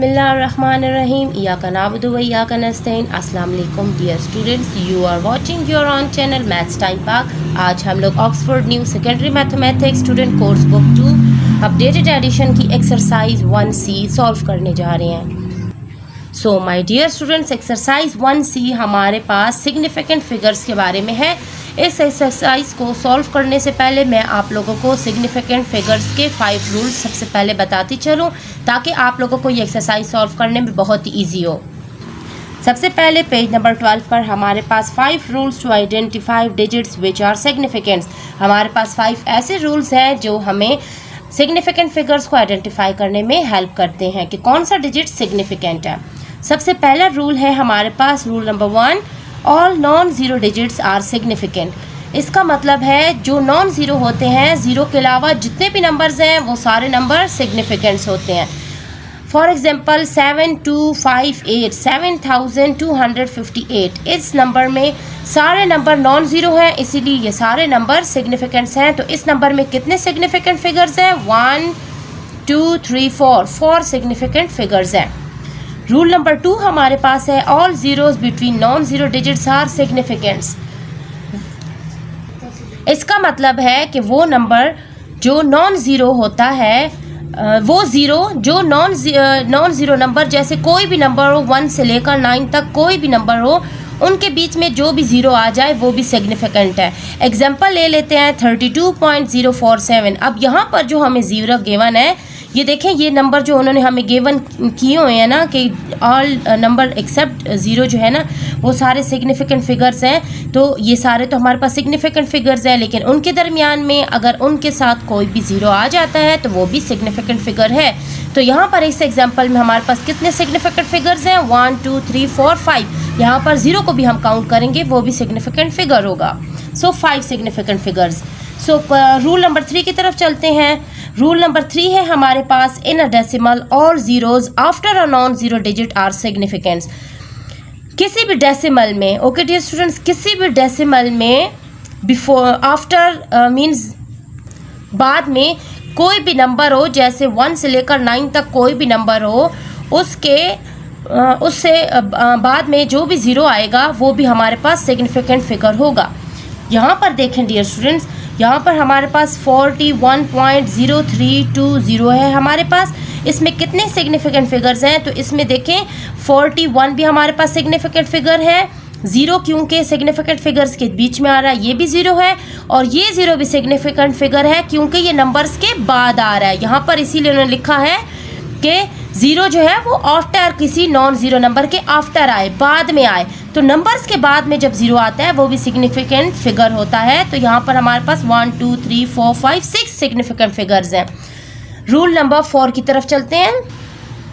बिस्मिल्लाहिर्रहमानिर्रहीम इय्याका नअबुदु व इय्याका नस्तईन। अस्सलाम वालेकुम dear students, you are watching your on channel maths time Pak. आज हम लोग Oxford new secondary mathematics student course book 2 updated edition की एक्सरसाइज 1C सॉल्व करने जा रहे हैं। So my dear students, exercise 1C हमारे पास सिग्निफिकेंट फिगर्स के बारे में है। इस एक्सरसाइज को सॉल्व करने से पहले मैं आप लोगों को सिग्निफिकेंट फिगर्स के 5 रूल्स सबसे पहले बताती चलूँ, ताकि आप लोगों को ये एक्सरसाइज सॉल्व करने में बहुत ही ईजी हो। सबसे पहले पेज नंबर 12 पर हमारे पास 5 rules to identify digits which are significant. हमारे पास 5 ऐसे रूल्स हैं जो हमें सिग्निफिकेंट फिगर्स को आइडेंटिफाई करने में हेल्प करते हैं कि कौन सा डिजिट सिग्निफिकेंट है। सबसे पहला रूल है हमारे पास rule number 1, all non zero digits are significant. इसका मतलब है जो नॉन ज़ीरो होते हैं, ज़ीरो के अलावा जितने भी नंबर्स हैं वो सारे नंबर सिग्निफिकेंट्स होते हैं। फॉर एग्जांपल 7258 7258 इस नंबर में सारे नंबर नॉन ज़ीरो हैं, इसीलिए ये सारे नंबर सिग्निफिकेंट्स हैं। तो इस नंबर में कितने सिग्निफिकेंट फिगर्स हैं? 1 2 3 4 सिग्निफिकेंट फिगर्स हैं। रूल नंबर 2 हमारे पास है all zeros between non zero digits are significants. इसका मतलब है कि वो नंबर जो नॉन ज़ीरो होता है, वो ज़ीरो जो नॉन ज़ीरो नंबर, जैसे कोई भी नंबर हो 1 से लेकर 9 तक कोई भी नंबर हो, उनके बीच में जो भी ज़ीरो आ जाए वो भी सिग्निफिकेंट है। एग्जांपल ले लेते हैं 32.047। अब यहाँ पर जो हमें ज़ीरो गिवन है, ये देखें, ये नंबर जो उन्होंने हमें गिवन किए हुए हैं ना कि ऑल नंबर एक्सेप्ट ज़ीरो जो है ना वो सारे सिग्निफिकेंट फिगर्स हैं। तो ये सारे तो हमारे पास सिग्निफिकेंट फिगर्स हैं, लेकिन उनके दरमियान में अगर उनके साथ कोई भी ज़ीरो आ जाता है तो वो भी सिग्निफिकेंट फिगर है। तो यहाँ पर इस एग्जांपल में हमारे पास कितने सिग्निफिकेंट फिगर्स हैं? 1 2 3 4 5। यहाँ पर ज़ीरो को भी हम काउंट करेंगे, वो भी सिग्निफिकेंट फिगर होगा। सो 5 significant figures. So rule number 3 की तरफ चलते हैं। रूल नंबर 3 है हमारे पास in a decimal all zeros after a non zero digit are significants. किसी भी डेसिमल में, ओके डियर स्टूडेंट्स, किसी भी डेसिमल में बिफोर आफ्टर मीन्स बाद में कोई भी नंबर हो, जैसे 1 से लेकर 9 तक कोई भी नंबर हो, उससे बाद में जो भी ज़ीरो आएगा वो भी हमारे पास सिग्निफिकेंट फिगर होगा। यहाँ पर देखें डियर स्टूडेंट्स, यहाँ पर हमारे पास 41.0320 है हमारे पास। इसमें कितने सिग्निफिकेंट फिगर्स हैं? तो इसमें देखें 41 भी हमारे पास सिग्निफिकेंट फिगर है। ज़ीरो क्योंकि सिग्निफिकेंट फिगर्स के बीच में आ रहा है, ये भी ज़ीरो है, और ये ज़ीरो भी सिग्निफिकेंट फिगर है क्योंकि ये नंबर्स के बाद आ रहा है। यहाँ पर इसीलिए उन्होंने लिखा है कि ज़ीरो जो है वो आफ्टर किसी नॉन ज़ीरो नंबर के आफ्टर आए, बाद में आए। तो नंबर्स के बाद में जब ज़ीरो आता है वो भी सिग्निफिकेंट फिगर होता है। तो यहाँ पर हमारे पास 1 2 3 4 5 6 सिग्निफिकेंट फिगर्स हैं। रूल नंबर 4 की तरफ चलते हैं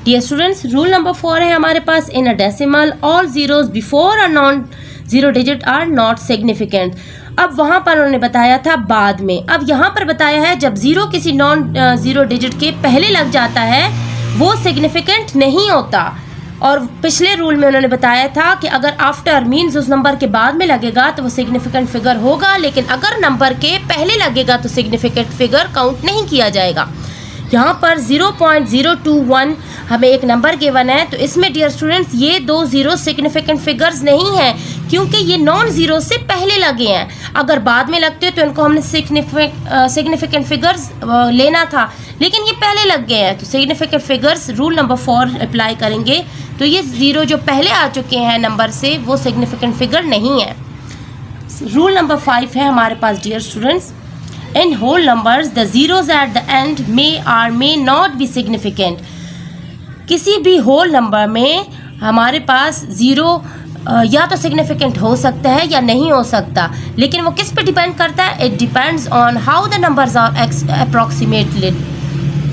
डियर स्टूडेंट्स। रूल नंबर 4 है हमारे पास in a decimal all zeros before a non zero digit are not significant. अब वहाँ पर उन्होंने बताया था बाद में, अब यहाँ पर बताया है जब ज़ीरो किसी नॉन ज़ीरो डिजिट के पहले लग जाता है वो सिग्निफिकेंट नहीं होता। और पिछले रूल में उन्होंने बताया था कि अगर आफ्टर मीन्स उस नंबर के बाद में लगेगा तो वो सिग्निफिकेंट फिगर होगा, लेकिन अगर नंबर के पहले लगेगा तो सिग्निफिकेंट फिगर काउंट नहीं किया जाएगा। यहाँ पर 0.021 हमें एक नंबर गिवन है, तो इसमें डियर स्टूडेंट्स ये दो ज़ीरो सिग्निफिकेंट फिगर्स नहीं हैं क्योंकि ये नॉन ज़ीरो से पहले लगे हैं। अगर बाद में लगते तो इनको हमने सिग्निफिकेंट फिगर्स लेना था, लेकिन ये पहले लग गए हैं, तो significant figures rule number 4 apply करेंगे। तो ये ज़ीरो जो पहले आ चुके हैं नंबर से वो सिग्निफिकेंट फिगर नहीं है। रूल नंबर 5 है हमारे पास dear students, in whole numbers the zeros at the end may not be significant. किसी भी होल नंबर में हमारे पास ज़ीरो या तो सिग्निफिकेंट हो सकता है या नहीं हो सकता, लेकिन वो किस पे डिपेंड करता है? It depends on how the numbers are approximated.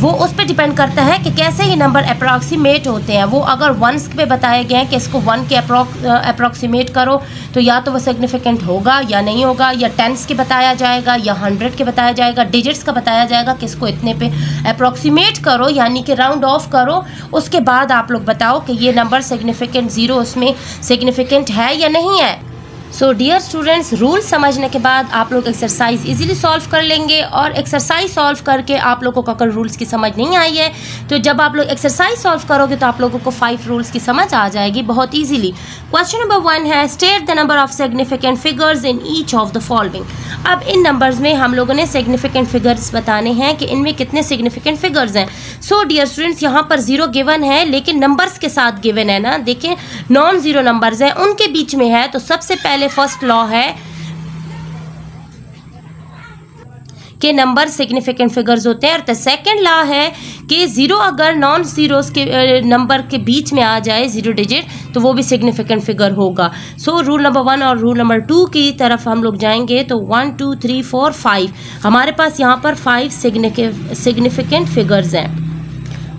वो उस पे डिपेंड करता है कि कैसे ये नंबर अप्रॉक्सीमेट होते हैं। वो अगर वंस पे बताए गए हैं कि इसको 1 के अप्रॉक्सीमेट करो तो या तो वो सिग्निफिकेंट होगा या नहीं होगा, या टेंस के बताया जाएगा या 100 के बताया जाएगा, डिजिट्स का बताया जाएगा कि इसको इतने पे अप्रॉक्सीमेट करो यानी कि राउंड ऑफ करो। उसके बाद आप लोग बताओ कि ये नंबर सिग्निफिकेंट ज़ीरो उसमें सिग्निफिकेंट है या नहीं है। सो डियर स्टूडेंट्स, रूल समझने के बाद आप लोग एक्सरसाइज इजीली सॉल्व कर लेंगे। और एक्सरसाइज सॉल्व करके आप लोगों को अगर रूल्स की समझ नहीं आई है तो जब आप लोग एक्सरसाइज सॉल्व करोगे तो आप लोगों को 5 रूल्स की समझ आ जाएगी बहुत इजीली। क्वेश्चन नंबर 1 है, state the number of significant figures in each of the following. अब इन नंबर्स में हम लोगों ने सिग्निफिकेंट फिगर्स बताने हैं कि इनमें कितने सिग्निफिकेंट फिगर्स हैं। सो डियर स्टूडेंट्स, यहाँ पर 0 गिवन है लेकिन नंबर्स के साथ गिवन है ना। देखिए नॉन जीरो नंबर्स हैं, उनके बीच में है। तो सबसे पहले फर्स्ट लॉ है कि नंबर सिग्निफिकेंट फिगर्स होते हैं। और द सेकंड लॉ है कि 0 अगर नॉन जीरोस के नंबर के बीच में आ जाए 0 डिजिट तो वो भी सिग्निफिकेंट फिगर होगा। सो रूल नंबर 1 और रूल नंबर 2 की तरफ हम लोग जाएंगे तो 1 2 3 4 5 हमारे पास यहाँ पर 5 सिग्निफिकेंट फिगर्स हैं।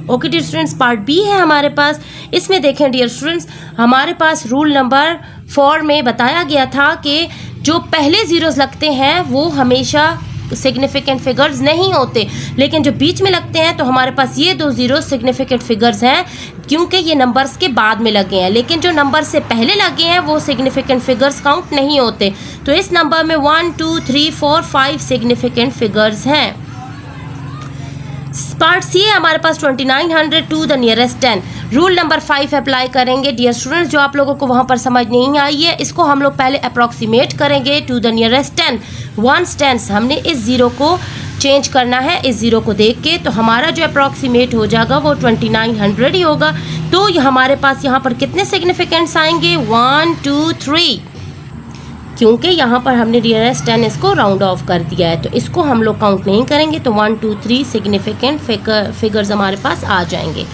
Okay dear students, part B है हमारे पास। इसमें देखें डियर स्टूडेंट्स, हमारे पास रूल नंबर 4 में बताया गया था कि जो पहले जीरोस लगते हैं वो हमेशा सिग्निफिकेंट फिगर्स नहीं होते, लेकिन जो बीच में लगते हैं तो हमारे पास ये 2 जीरो सिग्निफिकेंट फिगर्स हैं क्योंकि ये नंबर्स के बाद में लगे हैं। लेकिन जो नंबर से पहले लगे हैं वो सिग्निफिकेंट फिगर्स काउंट नहीं होते। तो इस नंबर में 1 2 3 4 5 सिग्निफिकेंट फिगर्स हैं। पार्ट सी है हमारे पास 2900 to the nearest 10। Rule number 5 apply करेंगे डियर स्टूडेंट्स। जो आप लोगों को वहां पर समझ नहीं आई है इसको हम लोग पहले अप्रॉक्सीमेट करेंगे टू द नियरेस्ट 10। 1 टेंस हमने इस 0 को चेंज करना है इस 0 को देख के, तो हमारा जो अप्रॉक्सीमेट हो जाएगा वो 2900 ही होगा। तो हमारे पास यहाँ पर कितने सिग्निफिकेंट्स आएंगे 1 2 3, क्योंकि यहाँ पर हमने नियरेस्ट 10 इसको राउंड ऑफ कर दिया है तो इसको हम लोग काउंट नहीं करेंगे। तो 1 2 3 सिग्निफिकेंट फिगर्स हमारे पास आ जाएंगे।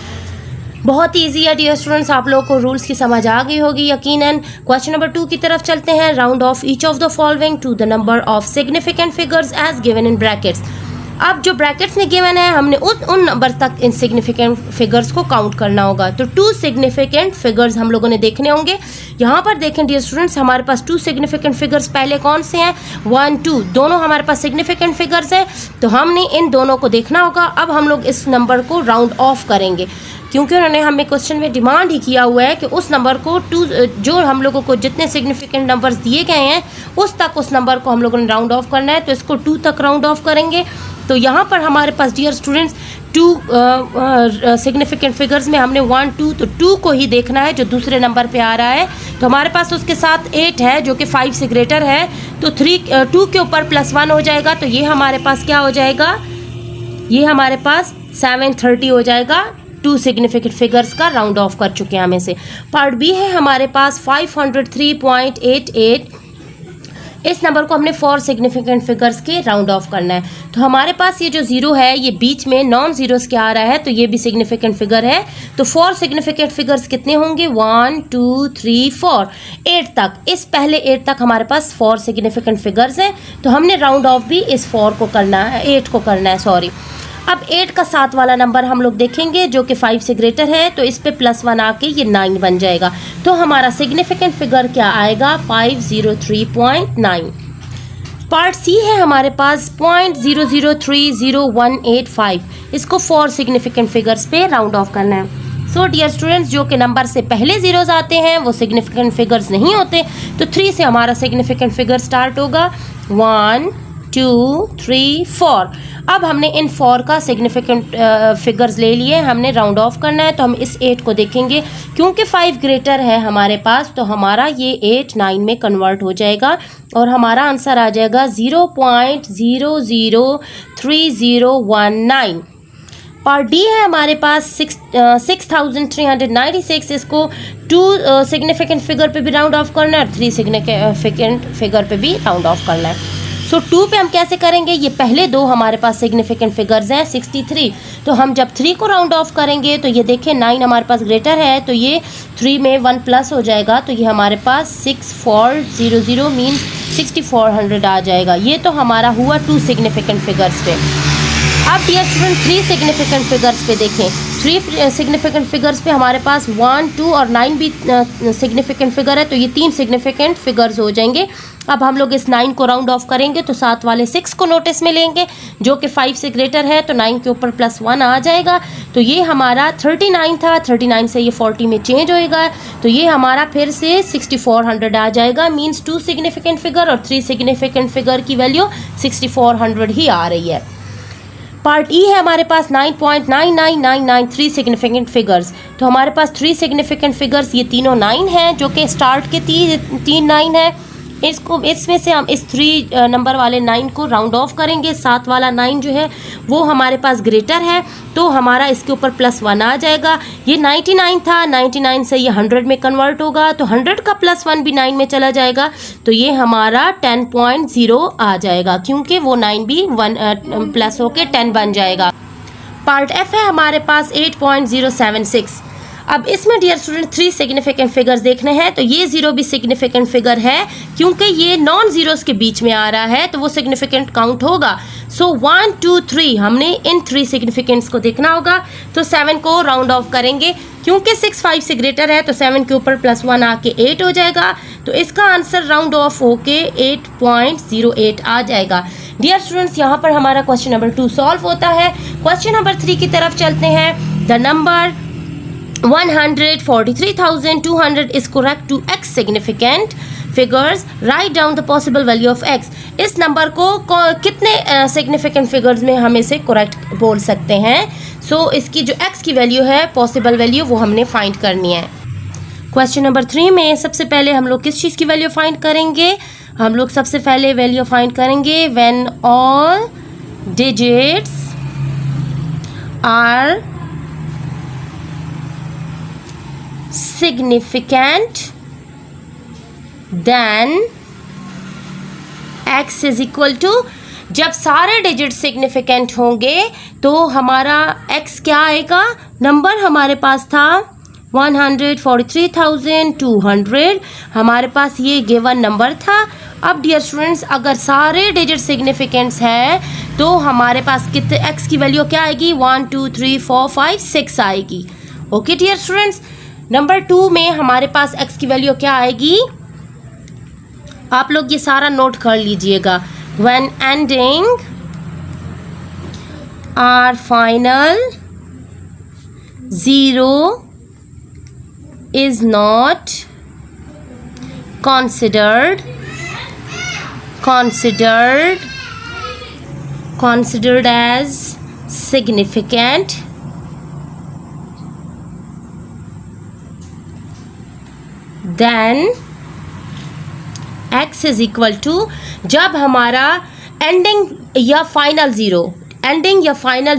बहुत ईजी है डियर स्टूडेंट्स, आप लोगों को रूल्स की समझ आ गई होगी यकीनन। क्वेश्चन नंबर 2 की तरफ चलते हैं। Round off each of the following to the number of significant figures as given in brackets. अब जो ब्रैकेट्स में गिवन है हमने उन नंबर तक इन सिग्निफिकेंट फिगर्स को काउंट करना होगा। तो 2 सिग्निफिकेंट फिगर्स हम लोगों ने देखने होंगे। यहाँ पर देखें डियर स्टूडेंट्स, हमारे पास 2 सिग्निफिकेंट फिगर्स पहले कौन से हैं 1 2, दोनों हमारे पास सिग्निफिकेंट फिगर्स हैं तो हमने इन दोनों को देखना होगा। अब हम लोग इस नंबर को राउंड ऑफ करेंगे क्योंकि उन्होंने हमें क्वेश्चन में डिमांड ही किया हुआ है कि उस नंबर को 2, जो हम लोगों को जितने सिग्निफिकेंट नंबर्स दिए गए हैं उस नंबर को हम लोगों ने राउंड ऑफ करना है। तो इसको 2 तक राउंड ऑफ करेंगे। तो यहाँ पर हमारे पास डियर स्टूडेंट्स 2 सिग्निफिकेंट फिगर्स में हमने 1 2, तो 2 को ही देखना है जो दूसरे नंबर पे आ रहा है। तो हमारे पास उसके साथ 8 है जो कि 5 से ग्रेटर है, तो 2 के ऊपर +1 हो जाएगा। तो ये हमारे पास क्या हो जाएगा, ये हमारे पास 730 हो जाएगा। 2 सिग्निफिकेंट फिगर्स का राउंड ऑफ कर चुके हैं हमें से। पार्ट बी है हमारे पास 503.88। इस नंबर को हमने 4 सिग्निफिकेंट फिगर्स के राउंड ऑफ करना है। तो हमारे पास ये जो 0 है ये बीच में नॉन जीरोस के आ रहा है तो ये भी सिग्निफिकेंट फिगर है। तो 4 सिग्निफिकेंट फिगर्स कितने होंगे 1 2 3 4 8 तक। इस पहले 8 तक हमारे पास 4 सिग्निफिकेंट फिगर्स हैं तो हमने राउंड ऑफ भी इस 4 को करना है, 8 को करना है सॉरी। अब 8 का साथ वाला नंबर हम लोग देखेंगे जो कि 5 से ग्रेटर है तो इस पे +1 आके ये 9 बन जाएगा। तो हमारा सिग्निफिकेंट फिगर क्या आएगा 503.9। पार्ट सी है हमारे पास 0.0030185। इसको 4 सिग्निफिकेंट फिगर्स पे राउंड ऑफ करना है। सो डियर स्टूडेंट्स, जो कि नंबर से पहले जीरोज आते हैं वो सिग्निफिकेंट फिगर्स नहीं होते। तो 3 से हमारा सिग्निफिकेंट फिगर स्टार्ट होगा 1 2 3 4। अब हमने इन 4 का सिग्निफिकेंट फिगर्स ले लिए, हमने राउंड ऑफ करना है। तो हम इस 8 को देखेंगे क्योंकि 5 ग्रेटर है हमारे पास तो हमारा ये 8 9 में कन्वर्ट हो जाएगा और हमारा आंसर आ जाएगा 0.003019। पार्ट डी है हमारे पास 6396। इसको 2 सिग्निफिकेंट फिगर पे भी राउंड ऑफ करना है और 3 सिग्निफिकेंट फिगर पे भी राउंड ऑफ करना है। सो 2 पे हम कैसे करेंगे, ये पहले 2 हमारे पास सिग्निफिकेंट फिगर्स हैं 63। तो हम जब 3 को राउंड ऑफ करेंगे तो ये देखें 9 हमारे पास ग्रेटर है तो ये 3 में 1 प्लस हो जाएगा तो ये हमारे पास 6400 मीन 6400 आ जाएगा। ये तो हमारा हुआ 2 सिग्निफिकेंट फिगर्स पे। अब डियर स्टूडेंट 3 सिग्निफिकेंट फिगर्स पे देखें। 3 सिग्निफिकेंट फिगर्स पे हमारे पास 1, 2 और 9 भी सिग्निफिकेंट फिगर है, तो ये 3 सिग्निफिकेंट फिगर्स हो जाएंगे। अब हम लोग इस 9 को राउंड ऑफ करेंगे तो साथ वाले 6 को नोटिस में लेंगे, जो कि 5 से ग्रेटर है, तो 9 के ऊपर +1 आ जाएगा। तो ये हमारा 39 था, 39 से ये 40 में चेंज होएगा, तो ये हमारा फिर से 6400 आ जाएगा। मीन्स 2 सिग्निफिकेंट फिगर और 3 सिग्निफिकेंट फिगर की वैल्यू 6400 ही आ रही है। पार्ट ई है हमारे पास 9.9999 3 सिग्निफिकेंट फिगर्स। तो हमारे पास 3 सिग्निफिकेंट फिगर्स ये तीनों 9 हैं, जो कि स्टार्ट के 3 9 है। इसमें से हम इस 3 नंबर वाले 9 को राउंड ऑफ करेंगे। 7 वाला 9 जो है वो हमारे पास ग्रेटर है, तो हमारा इसके ऊपर +1 आ जाएगा। ये 99 था, 99 से ये 100 में कन्वर्ट होगा, तो 100 का +1 भी 9 में चला जाएगा, तो ये हमारा 10.0 आ जाएगा, क्योंकि वो 9 भी 1 प्लस होके 10 बन जाएगा। पार्ट एफ है हमारे पास 8.076। अब इसमें डियर स्टूडेंट 3 सिग्निफिकेंट फिगर्स देखने हैं, तो ये 0 भी सिग्निफिकेंट फिगर है, क्योंकि ये नॉन जीरोस के बीच में आ रहा है, तो वो सिग्निफिकेंट काउंट होगा। सो 1, 2, 3 हमने इन 3 सिग्निफिकेंट्स को देखना होगा। तो 7 को राउंड ऑफ करेंगे, क्योंकि 6 5 से ग्रेटर है, तो 7 के ऊपर +1 आके 8 हो जाएगा, तो इसका आंसर राउंड ऑफ होके 8.08 आ जाएगा। डियर स्टूडेंट्स, यहाँ पर हमारा क्वेश्चन नंबर 2 सॉल्व होता है। क्वेश्चन नंबर 3 की तरफ चलते हैं। The number 143,200 is correct to x significant figures. Write down the possible value of x. इस नंबर को कितने सिग्निफिकेंट फिगर्स में हम इसे करेक्ट बोल सकते हैं। सो इसकी जो x की वैल्यू है, पॉसिबल वैल्यू, वो हमने फाइंड करनी है। क्वेश्चन नंबर 3 में सबसे पहले हम लोग किस चीज़ की वैल्यू फाइंड करेंगे? हम लोग सबसे पहले वैल्यू फाइंड करेंगे when all digits are significant then x is equal to, जब सारे डिजिट सिग्निफिकेंट होंगे तो हमारा x क्या आएगा? नंबर हमारे पास था 143,200, हमारे पास ये गिवन नंबर था। अब डियर स्टूडेंट्स, अगर सारे डिजिट सिग्निफिकेंट्स हैं तो हमारे पास कितने x की वैल्यू क्या आएगी? 1 2 3 4 5 6 आएगी। ओके डियर स्टूडेंट्स, नंबर 2 में हमारे पास x की वैल्यू क्या आएगी? आप लोग ये सारा नोट कर लीजिएगा। When ending our final 0 is not considered as significant, then x is equal to, जब हमारा एंडिंग या फाइनल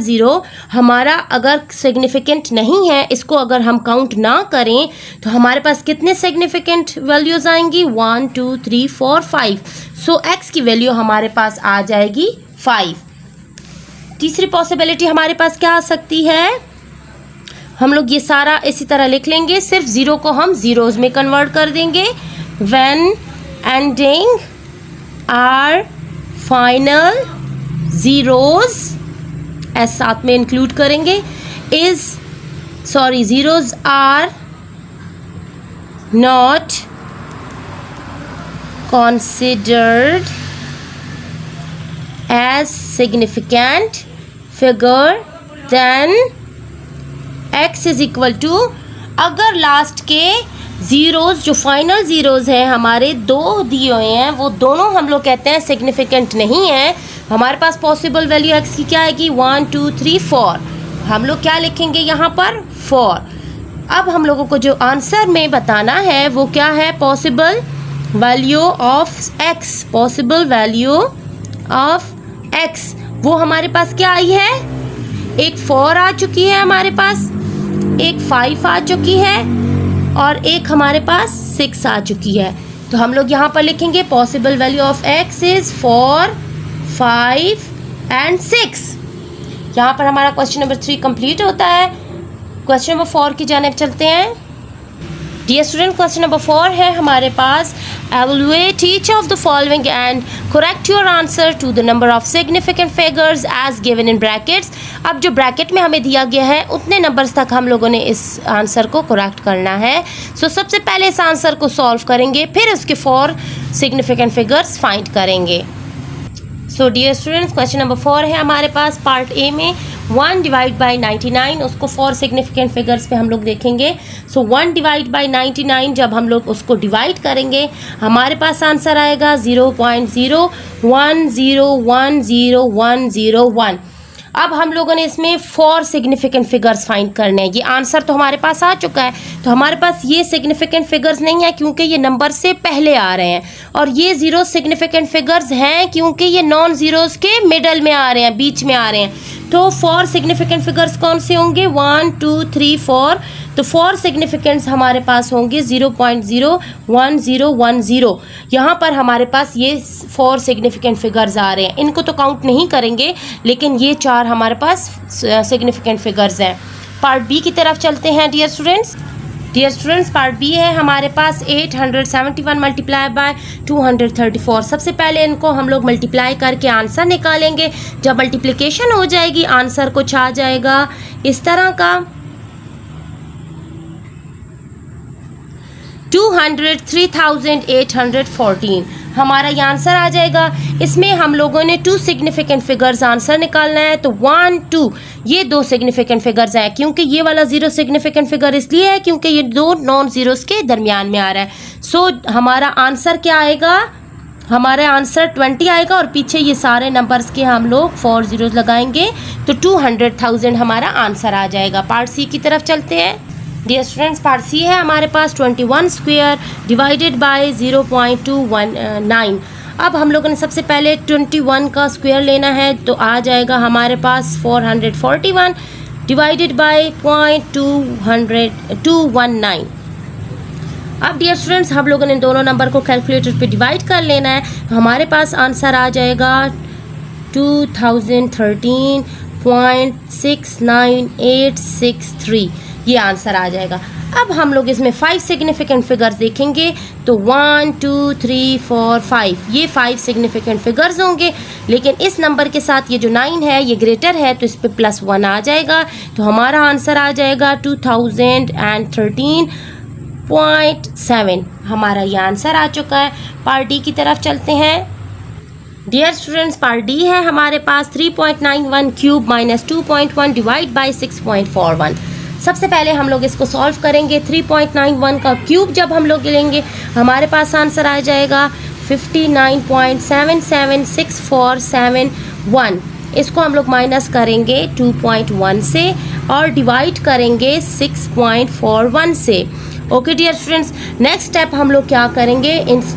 ज़ीरो हमारा अगर सिग्निफिकेंट नहीं है, इसको अगर हम काउंट ना करें, तो हमारे पास कितने सिग्निफिकेंट वैल्यूज़ आएंगी? 1 2 3 4 5। सो x की वैल्यू हमारे पास आ जाएगी 5। तीसरी पॉसिबिलिटी हमारे पास क्या आ सकती है? हम लोग ये सारा इसी तरह लिख लेंगे, सिर्फ 0 को हम ज़ीरोज़ में कन्वर्ट कर देंगे। When ending are final zeros, एस साथ में इंक्लूड करेंगे, zeros are not considered as significant figure, then x is equal to, अगर लास्ट के ज़ीरोज़ जो फाइनल ज़ीरोज़ हैं हमारे 2 दिए हुए हैं, वो दोनों हम लोग कहते हैं सिग्निफिकेंट नहीं है, हमारे पास पॉसिबल वैल्यू x की क्या आएगी? 1 2 3 4। हम लोग क्या लिखेंगे यहाँ पर? 4। अब हम लोगों को जो आंसर में बताना है वो क्या है? पॉसिबल वैल्यू ऑफ x, वो हमारे पास क्या आई है? एक 4 आ चुकी है हमारे पास, एक 5 आ चुकी है और एक हमारे पास 6 आ चुकी है। तो हम लोग यहाँ पर लिखेंगे possible value of x is 4 5 and 6। यहाँ पर हमारा क्वेश्चन नंबर 3 कंप्लीट होता है। क्वेश्चन नंबर 4 की जानिब चलते हैं। डियर स्टूडेंट, क्वेश्चन नंबर 4 है हमारे पास, evaluate each of the following and Correct your answer to the number of significant figures as given in brackets. अब जो ब्रैकेट में हमें दिया गया है उतने नंबर्स तक हम लोगों ने इस आंसर को करेक्ट करना है. सो सबसे पहले इस आंसर को सॉल्व करेंगे, फिर उसके 4 सिग्निफिकेंट फिगर्स फाइंड करेंगे. So dear students, question number 4 है हमारे पास पार्ट ए में. 1 डिवाइड बाई 99, उसको 4 सिग्निफिकेंट फिगर्स पे हम लोग देखेंगे. सो 1 डिवाइड बाई 99 जब हम लोग उसको डिवाइड करेंगे हमारे पास आंसर आएगा 0.01010101. अब हम लोगों ने इसमें 4 सिग्निफिकेंट फिगर्स फाइंड करने हैं. ये आंसर तो हमारे पास आ चुका है, तो हमारे पास ये सिग्निफिकेंट फिगर्स नहीं है क्योंकि ये नंबर से पहले आ रहे हैं, और ये 0 सिग्निफिकेंट फिगर्स हैं क्योंकि ये नॉन ज़ीरोज़ के मिडल में आ रहे हैं, बीच में आ रहे हैं. तो 4 सिग्निफिकेंट फिगर्स कौन से होंगे? 1 2 3 4. तो 4 सिग्निफिकेंट्स हमारे पास होंगे 0.01010. यहाँ पर हमारे पास ये 4 सिग्निफिकेंट फिगर्स आ रहे हैं. इनको तो काउंट नहीं करेंगे, लेकिन ये 4 हमारे पास सिग्निफिकेंट फिगर्स हैं. पार्ट बी की तरफ चलते हैं डियर स्टूडेंट्स. पार्ट बी है हमारे पास 871 मल्टीप्लाई बाय 234. सबसे पहले इनको हम लोग मल्टीप्लाई करके आंसर निकालेंगे. जब मल्टीप्लिकेशन हो जाएगी आंसर कुछ आ जाएगा इस तरह का 203,814 हमारा ये आंसर आ जाएगा. इसमें हम लोगों ने 2 सिग्निफिकेंट फिगर्स आंसर निकालना है. तो 1 2 ये 2 सिग्निफिकेंट फिगर्स हैं, क्योंकि ये वाला 0 सिग्निफिकेंट फिगर इसलिए है क्योंकि ये 2 नॉन ज़ीरोज़ के दरमियान में आ रहा है. सो हमारा आंसर क्या आएगा? हमारा आंसर 20 आएगा, और पीछे ये सारे नंबर्स के हम लोग 4 ज़ीरोज़ लगाएंगे तो 200,000 हमारा आंसर आ जाएगा. पार्ट सी की तरफ चलते हैं. डियर स्टूडेंट्स, पार्ट सी है हमारे पास 21 स्क्वायर डिवाइडेड बाय 0.219. अब हम लोगों ने सबसे पहले 21 का स्क्वायर लेना है, तो आ जाएगा हमारे पास 441 डिवाइडेड बाय 0.219. अब डियर स्टूडेंट्स, हम लोगों ने दोनों नंबर को कैलकुलेटर पे डिवाइड कर लेना है. हमारे पास आंसर आ जाएगा 2013.69863. ये आंसर आ जाएगा. अब हम लोग इसमें 5 सिग्निफिकेंट फिगर्स देखेंगे. तो 1 2 3 4 5 ये 5 सिग्निफिकेंट फिगर्स होंगे, लेकिन इस नंबर के साथ ये जो 9 है ये ग्रेटर है, तो इस पे +1 आ जाएगा. तो हमारा आंसर आ जाएगा 2013.7. हमारा ये आंसर आ चुका है. पार्ट डी की तरफ चलते हैं. डियर स्टूडेंट्स, पार्ट डी है हमारे पास 3.91 क्यूब माइनस 2.1 डिवाइड बाई 6.41. सबसे पहले हम लोग इसको सॉल्व करेंगे. 3.91 का क्यूब जब हम लोग लेंगे हमारे पास आंसर आ जाएगा 59.776471. इसको हम लोग माइनस करेंगे 2.1 से और डिवाइड करेंगे 6.41 से. Okay dear students, next step हम लोग क्या करेंगे,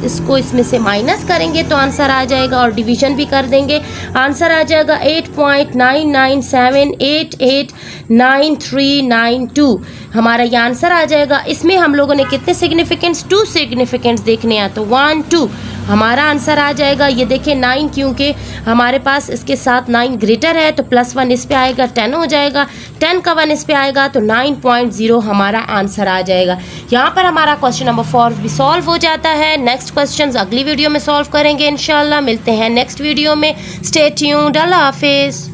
इसको इसमें से माइनस करेंगे तो आंसर आ जाएगा, और डिवीजन भी कर देंगे. आंसर आ जाएगा 8.9978899392. हमारा ये आंसर आ जाएगा. इसमें हम लोगों ने कितने सिग्निफिकेंट्स? 2 सिग्निफिकेंट्स देखने हैं, तो 1 2 हमारा आंसर आ जाएगा. ये देखिए 9, क्योंकि हमारे पास इसके साथ 9 ग्रेटर है तो +1 इस पे आएगा, 10 हो जाएगा. 10 का 1 इस पे आएगा तो 9.0 हमारा आंसर आ जाएगा. यहाँ पर हमारा क्वेश्चन नंबर 4 भी सॉल्व हो जाता है. नेक्स्ट क्वेश्चंस अगली वीडियो में सॉल्व करेंगे इंशाल्लाह. मिलते हैं नेक्स्ट वीडियो में. Stay tuned. अल्लाह हाफिज़.